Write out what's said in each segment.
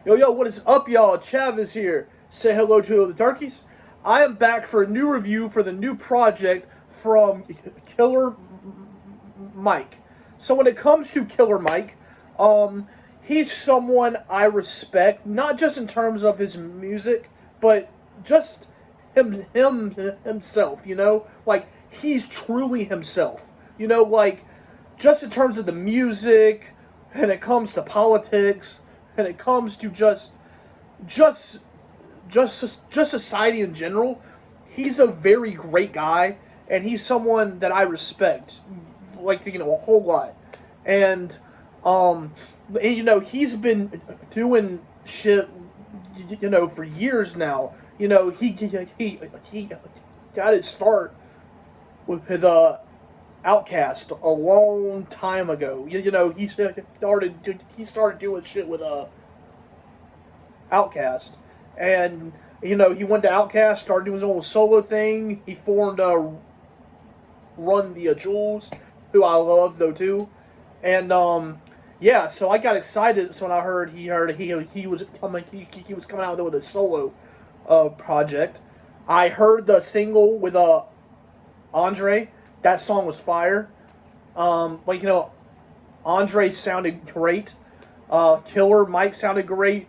Yo, what is up, y'all? Chavez here. Say hello to the turkeys. I am back for a new review for the new project from Killer Mike. So when it comes to Killer Mike, he's someone I respect, not just in terms of his music, but just himself. Like he's truly himself. Just in terms of the music, and it comes to politics, and it comes to just just society in general. He's a very great guy, and he's someone that I respect, like a whole lot. And he's been doing shit, for years now. He got his start with the Outcast a long time ago. He started doing shit with Outcast, and he went to Outcast, started doing his own solo thing. He formed Run the Jewels, who I love though too, and yeah. So I got excited when I heard he was coming out with a solo project. I heard the single with Andre. That song was fire. Andre sounded great. Killer Mike sounded great.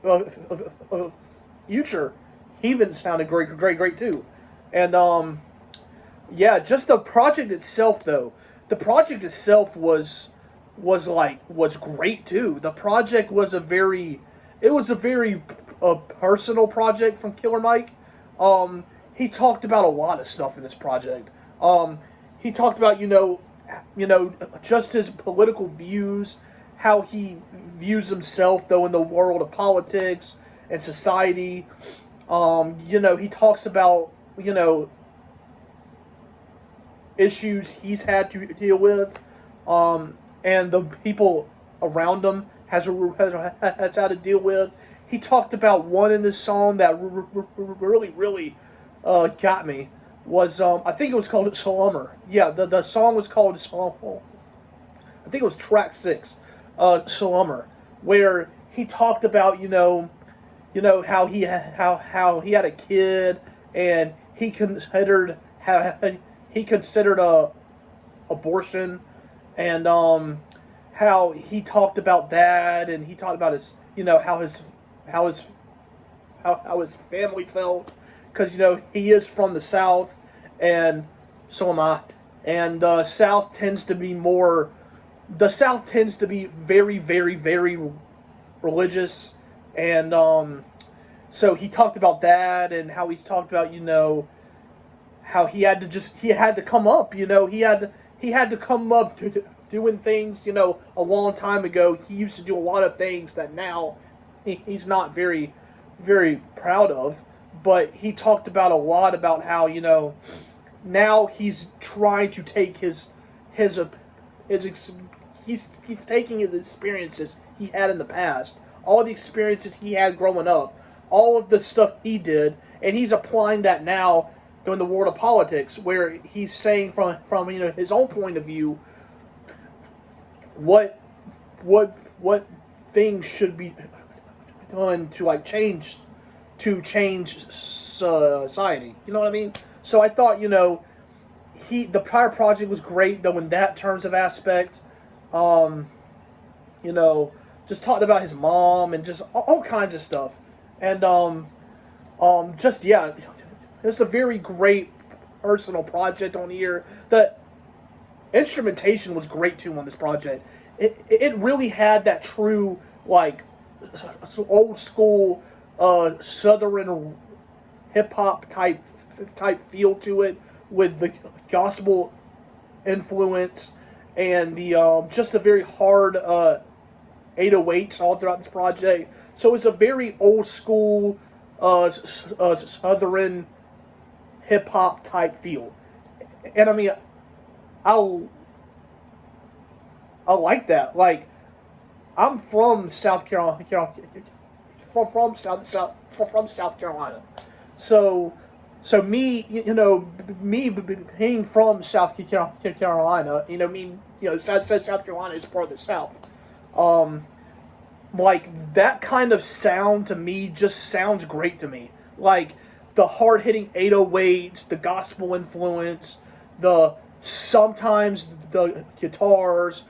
Future, he even sounded great too. And yeah, just the project itself though. The project itself was great too. The project was a very personal project from Killer Mike. He talked about a lot of stuff in this project. He talked about just his political views, how he views himself though in the world of politics and society. He talks about issues he's had to deal with, and the people around him has had to deal with. He talked about one in this song that really got me. Was I think it was called Slumber. Yeah, the song was called Slumber. I think it was track 6, Slumber, where he talked about how he had a kid, and he considered abortion, and how he talked about that, and he talked about his how his family felt, because he is from the South, and so am I, and the South tends to be very religious, and so he talked about that, and how he's talked about how he had to come up, he had to come up to doing things a long time ago. He used to do a lot of things that now he's not very proud of. But he talked about a lot about how now he's trying to take he's taking his experiences he had in the past, all the experiences he had growing up, all of the stuff he did, and he's applying that now in the world of politics, where he's saying from his own point of view what things should be done to change society. You know what I mean? So I thought, the prior project was great though in that terms of aspect. Just talked about his mom and just all kinds of stuff. And just yeah, it's a very great personal project on here. The instrumentation was great too on this project. It really had that true old school Southern hip hop type feel to it, with the gospel influence and the just a very hard 808s all throughout this project. So it's a very old school Southern hip hop type feel, and I mean, I like that. Like, I'm from South Carolina, from South Carolina. So me, me being from South Carolina, South Carolina is part of the South. like that kind of sound to me just sounds great to me. Like the hard hitting 808s, the gospel influence, the sometimes the guitars,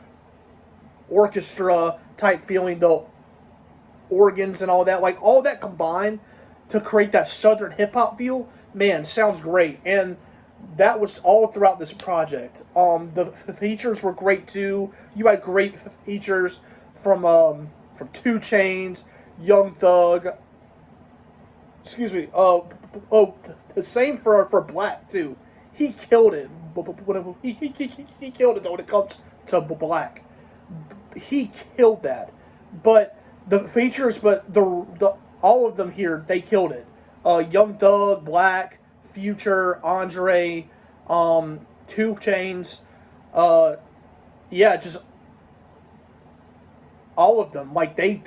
orchestra type feeling, the organs and all that, like all that combined to create that southern hip hop feel, man, sounds great. And that was all throughout this project. The features were great too. You had great features from 2 Chainz, Young Thug. Excuse me. The same for Black too. He killed it. He killed it when it comes to Black. He killed that. But the features, but the all of them here, they killed it. Young Thug, Black, Future, Andre, 2 Chainz, yeah, just all of them. Like they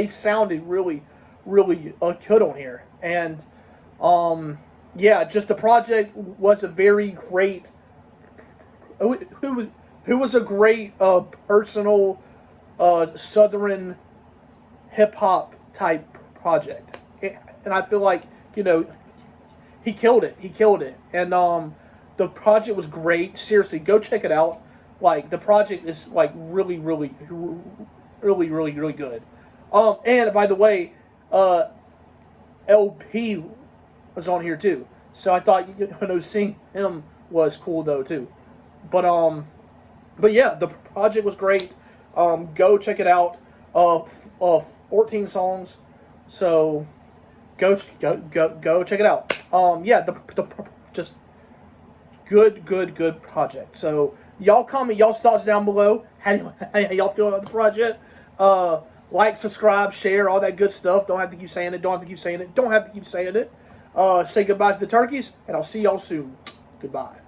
sounded really good on here, and yeah, just the project was a very great. Who was a great personal southern hip hop type project, and I feel like he killed it. He killed it, and the project was great. Seriously, go check it out. Like the project is like really good. And by the way, LP was on here too, so I thought seeing him was cool though too. But yeah, the project was great. Go check it out. 14 songs, so go check it out. Yeah, the just good project. So y'all comment y'all's thoughts down below. How y'all feel about the project? Like, subscribe, share, all that good stuff. Don't have to keep saying it. Don't have to keep saying it. Say goodbye to the turkeys, and I'll see y'all soon. Goodbye.